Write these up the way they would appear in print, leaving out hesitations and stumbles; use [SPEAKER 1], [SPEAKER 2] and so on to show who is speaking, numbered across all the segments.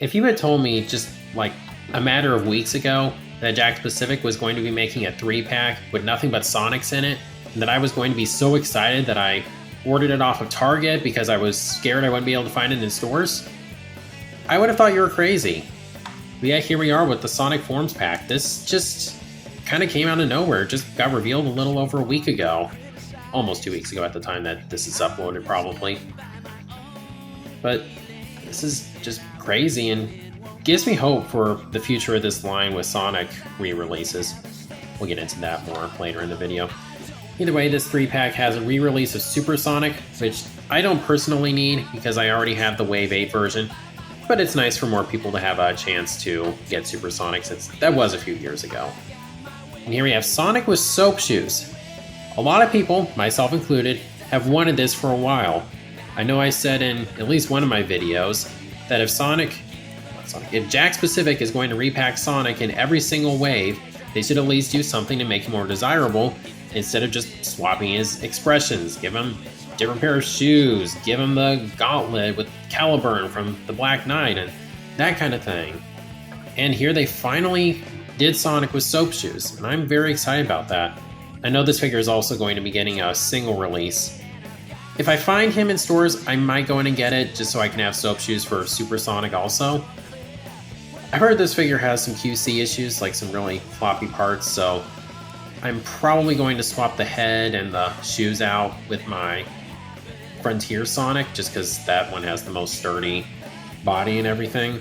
[SPEAKER 1] If you had told me just like a matter of weeks ago that Jakks Pacific was going to be making a 3-pack with nothing but Sonics in it, and that I was going to be so excited that I ordered it off of Target because I was scared I wouldn't be able to find it in stores, I would have thought you were crazy. But yeah, here we are with the Sonic Forms pack. This just kind of came out of nowhere. It just got revealed a little over a week ago. Almost 2 weeks ago at the time that this is uploaded, probably. But this is just crazy and gives me hope for the future of this line with Sonic re-releases. We'll get into that more later in the video. Either way, this 3-pack has a re-release of Super Sonic, which I don't personally need because I already have the Wave 8 version. But it's nice for more people to have a chance to get Super Sonic since that was a few years ago. And here we have Sonic with Soap Shoes. A lot of people, myself included, have wanted this for a while. I know I said in at least one of my videos that if Jakks Pacific is going to repack Sonic in every single wave, they should at least do something to make him more desirable instead of just swapping his expressions. Give him a different pair of shoes, give him the gauntlet with Caliburn from the Black Knight, and that kind of thing. And here they finally did Sonic with Soap Shoes, and I'm very excited about that. I know this figure is also going to be getting a single release. If I find him in stores, I might go in and get it just so I can have Soap Shoes for Super Sonic also. I heard this figure has some QC issues, like some really floppy parts, so I'm probably going to swap the head and the shoes out with my Frontier Sonic, just because that one has the most sturdy body and everything.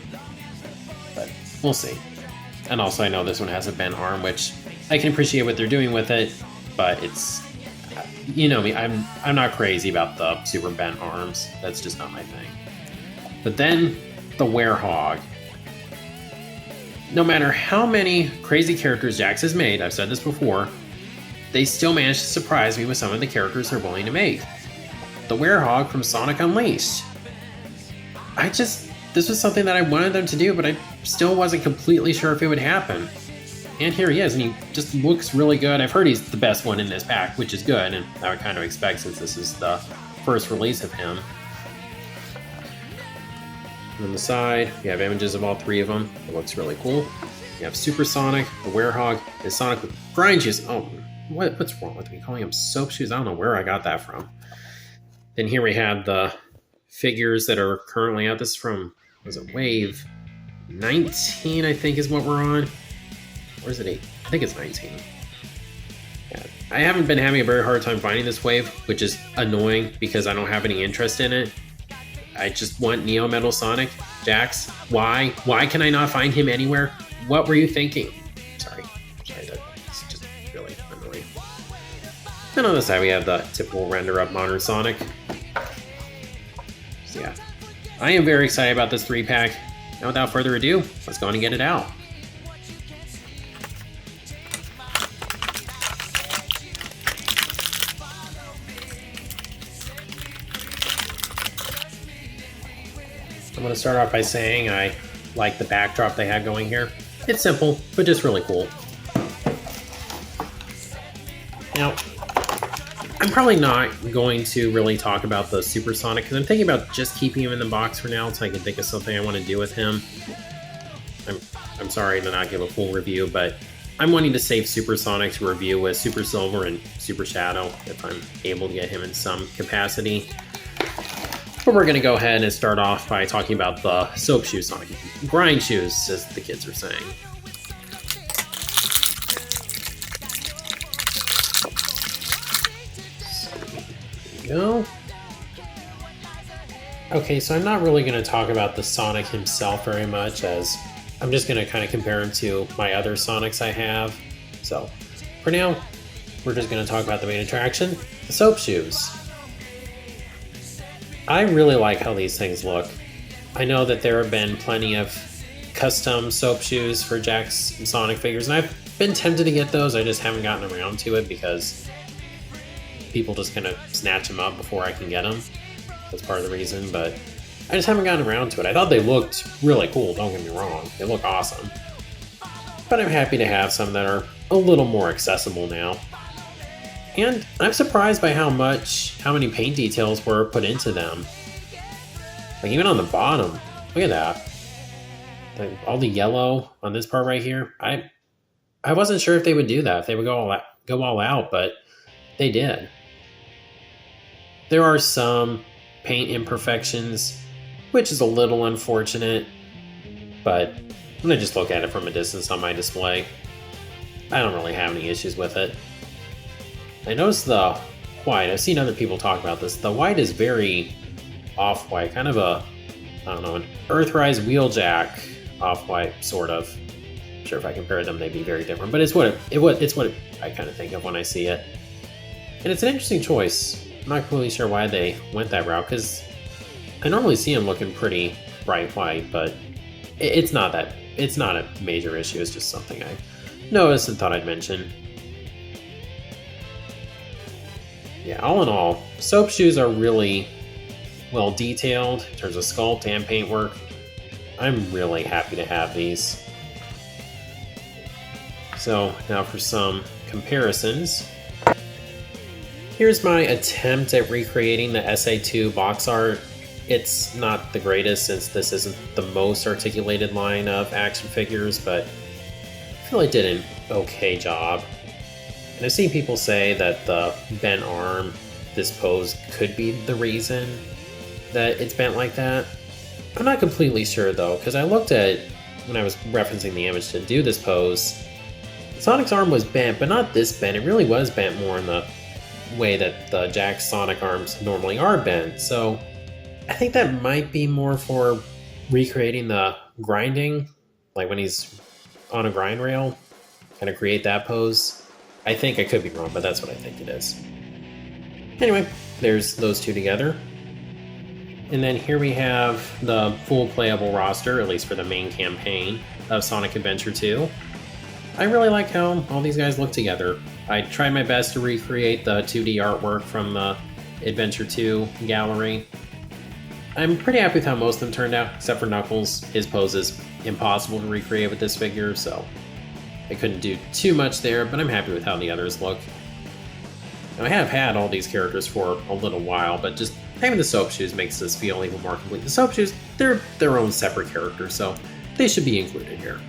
[SPEAKER 1] But we'll see. And also I know this one has a bent arm, which I can appreciate what they're doing with it, but it's, you know me, I'm not crazy about the super bent arms. That's just not my thing. But then the Werehog. No matter how many crazy characters Jakks has made, I've said this before, they still manage to surprise me with some of the characters they're willing to make. The Werehog from Sonic Unleashed. This was something that I wanted them to do, but I still wasn't completely sure if it would happen. And here he is, and he just looks really good. I've heard he's the best one in this pack, which is good, and I would kind of expect since this is the first release of him. On the side, you have images of all three of them. It looks really cool. You have Super Sonic, the Werehog, and Sonic with grind shoes. Oh, what's wrong with me calling him Soap Shoes? I don't know where I got that from. Then here we have the figures that are currently out. This is from, was it Wave 19, I think is what we're on. Or is it 8? I think it's 19. Yeah. I haven't been having a very hard time finding this wave, which is annoying because I don't have any interest in it. I just want Neo Metal Sonic. Jakks, why? Why can I not find him anywhere? What were you thinking? Sorry, that's just really annoying. And on the side we have the typical render-up modern Sonic. So yeah, I am very excited about this 3-pack. Now without further ado, let's go on and get it out. I'm going to start off by saying I like the backdrop they have going here. It's simple, but just really cool. Now, I'm probably not going to really talk about the Super Sonic because I'm thinking about just keeping him in the box for now until I can think of something I want to do with him. I'm sorry to not give a full review, but I'm wanting to save Super Sonic to review with Super Silver and Super Shadow if I'm able to get him in some capacity. But we're going to go ahead and start off by talking about the Soap Shoe Sonic. Grind shoes, as the kids are saying. So, there we go. Okay, so I'm not really going to talk about the Sonic himself very much, as I'm just going to kind of compare him to my other Sonics I have. So, for now, we're just going to talk about the main attraction, the Soap Shoes. I really like how these things look. I know that there have been plenty of custom Soap Shoes for Jakks and Sonic figures, and I've been tempted to get those. I just haven't gotten around to it because people just kind of snatch them up before I can get them. That's part of the reason, but I just haven't gotten around to it. I thought they looked really cool, don't get me wrong. They look awesome. But I'm happy to have some that are a little more accessible now. And I'm surprised by how many paint details were put into them. Like even on the bottom, look at that. Like, all the yellow on this part right here, I wasn't sure if they would do that, if they would go all out, but they did. There are some paint imperfections, which is a little unfortunate, but when I just look at it from a distance on my display, I don't really have any issues with it. I noticed the white, I've seen other people talk about this, the white is very off-white, kind of a, I don't know, an Earthrise Wheeljack off-white, sort of. I'm sure if I compare them, they'd be very different, but it's what I kind of think of when I see it. And it's an interesting choice. I'm not completely sure why they went that route, because I normally see them looking pretty bright white, but it's not a major issue. It's just something I noticed and thought I'd mention. Yeah, all in all, soap shoes are really well detailed in terms of sculpt and paintwork. I'm really happy to have these. So now for some comparisons. Here's my attempt at recreating the SA2 box art. It's not the greatest since this isn't the most articulated line of action figures, but I feel I did an okay job. And I've seen people say that the bent arm, this pose could be the reason that it's bent like that. I'm not completely sure though, because I looked at, when I was referencing the image to do this pose, Sonic's arm was bent, but not this bent. It really was bent more in the way that the Jakks Sonic arms normally are bent. So I think that might be more for recreating the grinding, like when he's on a grind rail, kind of create that pose. I think I could be wrong, but that's what I think it is. Anyway, there's those two together. And then here we have the full playable roster, at least for the main campaign of Sonic Adventure 2. I really like how all these guys look together. I tried my best to recreate the 2D artwork from the Adventure 2 gallery. I'm pretty happy with how most of them turned out, except for Knuckles. His pose is impossible to recreate with this figure, so I couldn't do too much there, but I'm happy with how the others look. Now, I have had all these characters for a little while, but just having the soap shoes makes this feel even more complete. The soap shoes, they're their own separate characters, so they should be included here.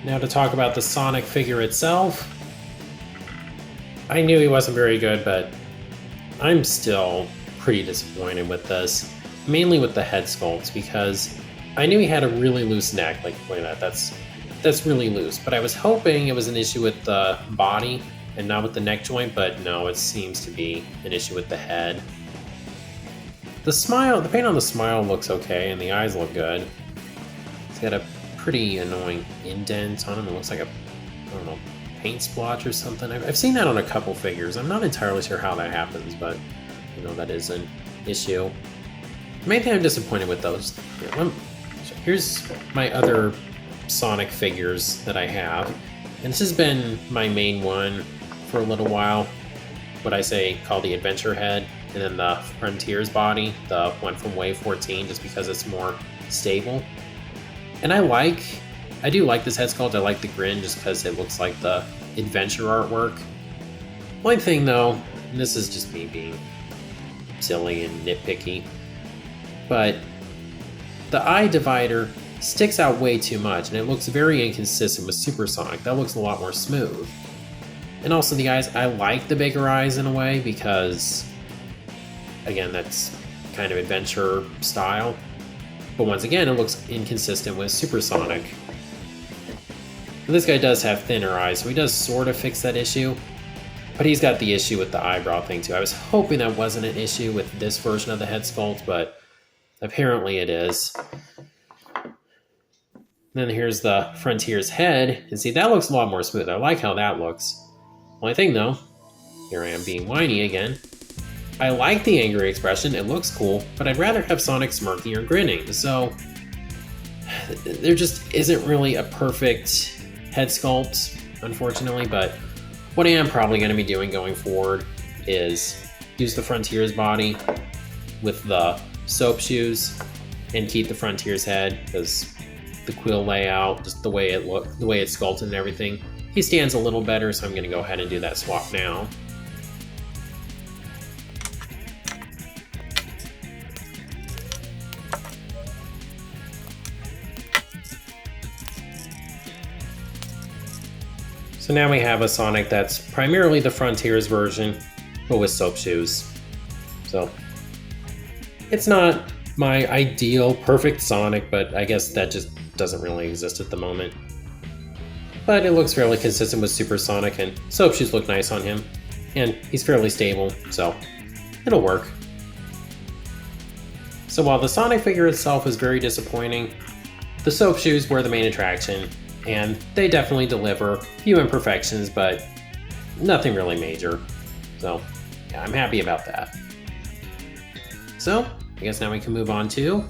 [SPEAKER 1] Now to talk about the Sonic figure itself. I knew he wasn't very good, but I'm still pretty disappointed with this. Mainly with the head sculpts, because I knew he had a really loose neck. Like, look at that, that's really loose. But I was hoping it was an issue with the body and not with the neck joint, but no, it seems to be an issue with the head. The smile, the paint on the smile looks okay, and the eyes look good. He's got a pretty annoying indent on him. It looks like a, I don't know, paint splotch or something. I've seen that on a couple figures. I'm not entirely sure how that happens, but you know, that is an issue. The main thing I'm disappointed with those. Here's my other Sonic figures that I have, and this has been my main one for a little while. What I say called the Adventure Head, and then the Frontiers body, the one from Wave 14, just because it's more stable. And I do like this head sculpt. I like the grin just because it looks like the adventure artwork. One thing though, and this is just me being silly and nitpicky, but the eye divider sticks out way too much and it looks very inconsistent with Super Sonic. That looks a lot more smooth. And also the eyes, I like the bigger eyes in a way because, again, that's kind of adventure style. But once again, it looks inconsistent with Super Sonic. And this guy does have thinner eyes, so he does sort of fix that issue. But he's got the issue with the eyebrow thing too. I was hoping that wasn't an issue with this version of the head sculpt, but apparently it is. Then here's the Frontier's head, and see, that looks a lot more smooth. I like how that looks. Only thing though, here I am being whiny again. I like the angry expression, it looks cool, but I'd rather have Sonic smirking or grinning, so there just isn't really a perfect head sculpt, unfortunately, but what I am probably going to be doing going forward is use the Frontier's body with the soap shoes and keep the Frontier's head, because the quill layout, just the way it's sculpted and everything, he stands a little better, so I'm going to go ahead and do that swap now. So now we have a Sonic that's primarily the Frontiers version, but with soap shoes. So it's not my ideal perfect Sonic, but I guess that just doesn't really exist at the moment. But it looks fairly consistent with Super Sonic, and soap shoes look nice on him. And he's fairly stable, so it'll work. So while the Sonic figure itself is very disappointing, the soap shoes were the main attraction, and they definitely deliver. Few imperfections, but nothing really major. So yeah, I'm happy about that. So I guess now we can move on to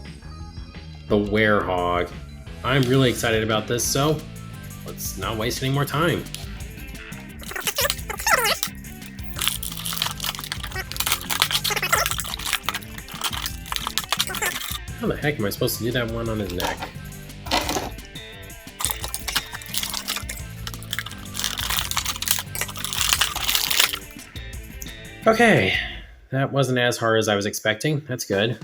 [SPEAKER 1] the Werehog. I'm really excited about this, so let's not waste any more time. How the heck am I supposed to do that one on his neck? Okay, that wasn't as hard as I was expecting. That's good.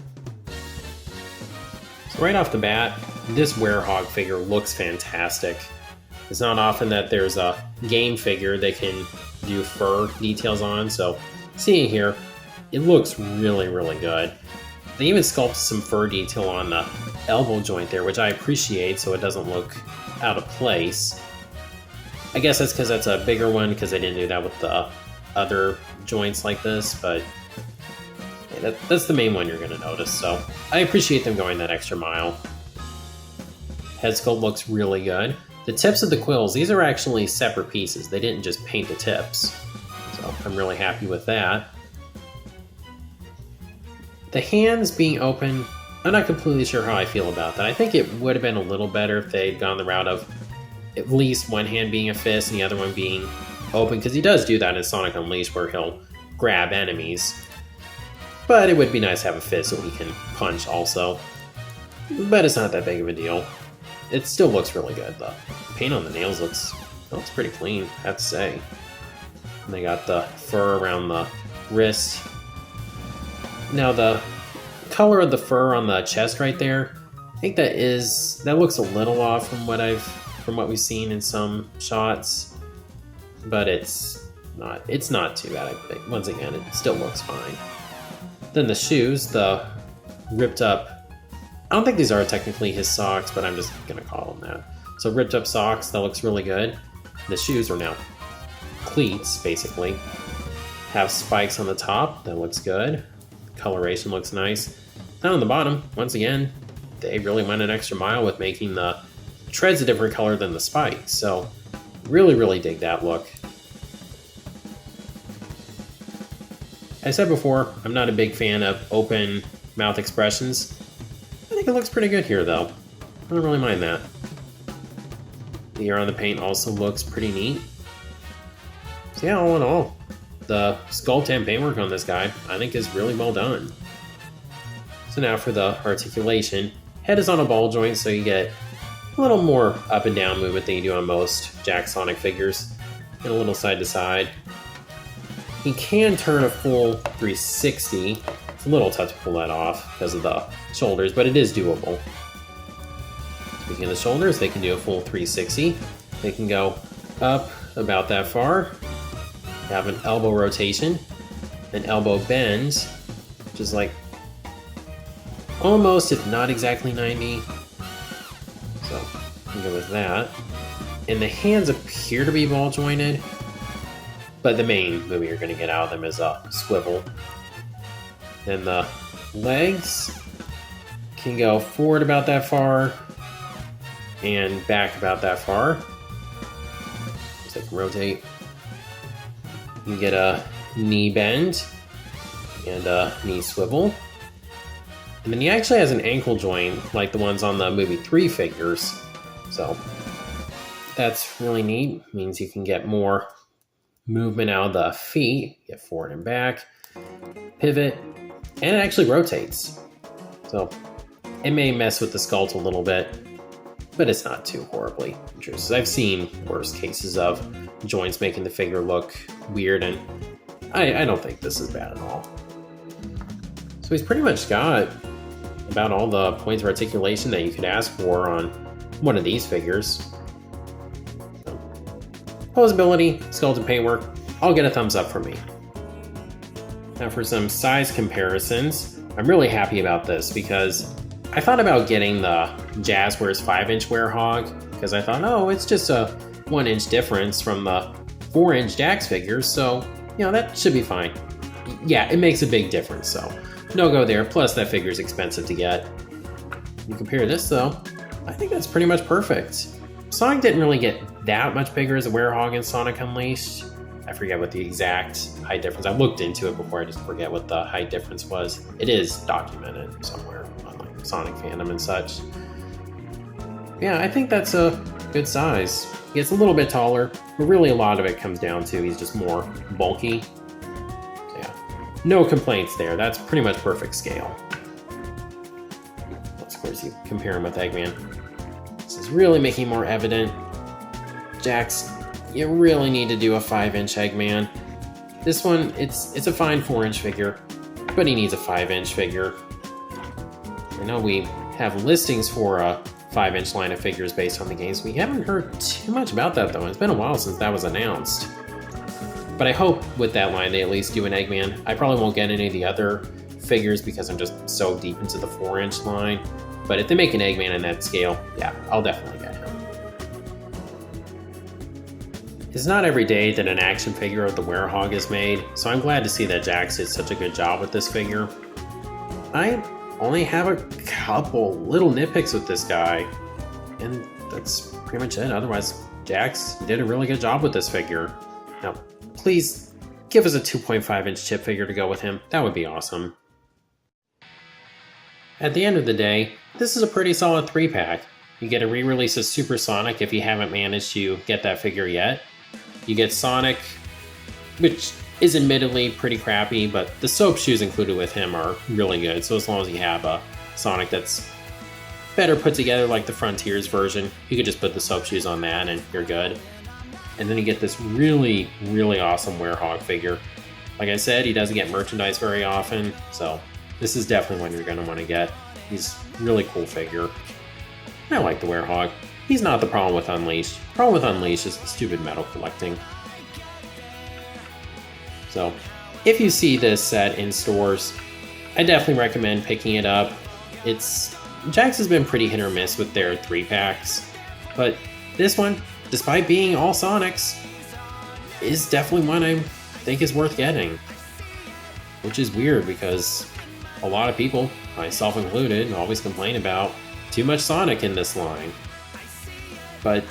[SPEAKER 1] So right off the bat, this Werehog figure looks fantastic. It's not often that there's a game figure they can do fur details on, so seeing here, it looks really, really good. They even sculpted some fur detail on the elbow joint there, which I appreciate, so it doesn't look out of place. I guess that's because that's a bigger one, because they didn't do that with the other joints like this, but yeah, that's the main one you're going to notice, so I appreciate them going that extra mile. Head sculpt looks really good. The tips of the quills, these are actually separate pieces. They didn't just paint the tips, so I'm really happy with that. The hands being open, I'm not completely sure how I feel about that. I think it would have been a little better if they'd gone the route of at least one hand being a fist and the other one being open, because he does do that in Sonic Unleashed where he'll grab enemies. But it would be nice to have a fist so he can punch also. But it's not that big of a deal. It still looks really good though. The paint on the nails looks pretty clean, I have to say. And they got the fur around the wrist. Now the color of the fur on the chest right there, I think that looks a little off from what we've seen in some shots, but it's not too bad. I think once again it still looks fine. Then the shoes, the ripped up, I don't think these are technically his socks, but I'm just gonna call them that. So ripped up socks, that looks really good. The shoes are now cleats basically. Have spikes on the top, that looks good. Coloration looks nice. Down on the bottom, once again, they really went an extra mile with making the treads a different color than the spikes. So really, really dig that look. I said before, I'm not a big fan of open mouth expressions. I think it looks pretty good here though. I don't really mind that. The ear on the paint also looks pretty neat. So yeah, all in all, the sculpt and paintwork on this guy, I think is really well done. So now for the articulation. Head is on a ball joint, so you get a little more up and down movement than you do on most Jakks Sonic figures. And a little side to side. He can turn a full 360. It's a little tough to pull that off because of the shoulders, but it is doable. Speaking of the shoulders, they can do a full 360. They can go up about that far. Have an elbow rotation, an elbow bend, which is like almost, if not exactly 90. So I'm good with that. And the hands appear to be ball jointed, but the main movement you're going to get out of them is a swivel. Then the legs can go forward about that far and back about that far. So they can rotate. You get a knee bend and a knee swivel. And then he actually has an ankle joint like the ones on the movie 3 figures. So that's really neat. It means you can get more movement out of the feet, get forward and back, pivot, and it actually rotates. So it may mess with the sculpt a little bit, but it's not too horribly intrusive. I've seen worse cases of joints making the figure look weird, and I don't think this is bad at all. So he's pretty much got about all the points of articulation that you could ask for on one of these figures. Posability, skeleton paintwork, I'll get a thumbs up from me. Now for some size comparisons, I'm really happy about this because I thought about getting the Jazzwares 5-inch Werehog because I thought, oh, it's just a 1-inch difference from the 4-inch Jakks figures, so, you know, that should be fine. Yeah, it makes a big difference, so no go there, plus that figure's expensive to get. You compare this though, I think that's pretty much perfect. Sonic didn't really get that much bigger as a Werehog in Sonic Unleashed. I forget what the exact height difference, I looked into it before, I just forget what the height difference was. It is documented somewhere on like Sonic Fandom and such. Yeah, I think that's a good size. He gets a little bit taller, but really a lot of it comes down to he's just more bulky. So yeah, no complaints there, that's pretty much perfect scale. Of course, you compare him with Eggman. This is really making more evident. Jakks, you really need to do a 5-inch Eggman. This one, it's a fine 4-inch figure, but he needs a 5-inch figure. I know we have listings for a 5-inch line of figures based on the games. We haven't heard too much about that though. It's been a while since that was announced. But I hope with that line they at least do an Eggman. I probably won't get any of the other figures because I'm just so deep into the 4-inch line. But if they make an Eggman in that scale, yeah, I'll definitely get him. It's not every day that an action figure of the Werehog is made, so I'm glad to see that Jakks did such a good job with this figure. I only have a couple little nitpicks with this guy, and that's pretty much it. Otherwise, Jakks did a really good job with this figure. Now, please give us a 2.5-inch chip figure to go with him. That would be awesome. At the end of the day, this is a pretty solid 3-pack. You get a re-release of Super Sonic if you haven't managed to get that figure yet. You get Sonic, which is admittedly pretty crappy, but the soap shoes included with him are really good, so as long as you have a Sonic that's better put together like the Frontiers version, you could just put the soap shoes on that and you're good. And then you get this really, really awesome Werehog figure. Like I said, he doesn't get merchandise very often, so this is definitely one you're going to want to get. He's a really cool figure. I like the Werehog. He's not the problem with Unleashed. The problem with Unleashed is the stupid metal collecting. So, if you see this set in stores, I definitely recommend picking it up. Jakks has been pretty hit or miss with their 3-packs, but this one, despite being all Sonics, is definitely one I think is worth getting. Which is weird because a lot of people, myself included, always complain about too much Sonic in this line. But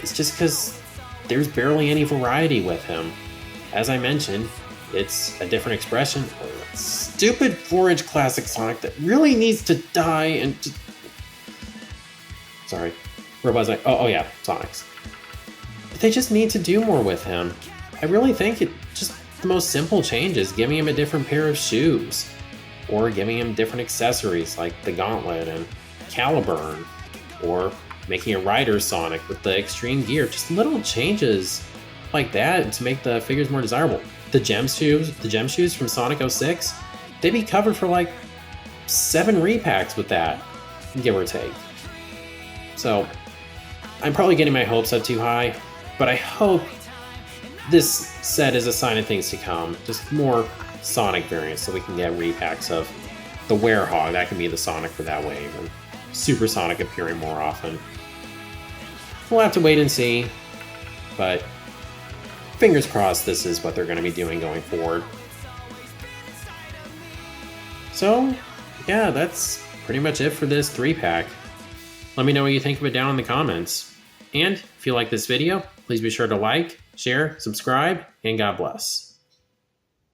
[SPEAKER 1] it's just because there's barely any variety with him. As I mentioned, it's a different expression for a stupid 4-inch classic Sonic that really needs to die and just... Sorry, where was I? Oh yeah, Sonics. But they just need to do more with him. I really think it just the most simple change is giving him a different pair of shoes, or giving him different accessories like the gauntlet and Caliburn, or making a Rider Sonic with the extreme gear. Just little changes like that to make the figures more desirable. The gem shoes from Sonic 06, they'd be covered for like 7 repacks with that, give or take. So I'm probably getting my hopes up too high, but I hope this set is a sign of things to come. Just more Sonic variants so we can get repacks of the Werehog. That can be the Sonic for that wave, and Super Sonic appearing more often. We'll have to wait and see, but fingers crossed this is what they're going to be doing going forward. So, yeah, that's pretty much it for this 3-pack. Let me know what you think of it down in the comments. And if you like this video, please be sure to like, share, subscribe, and God bless.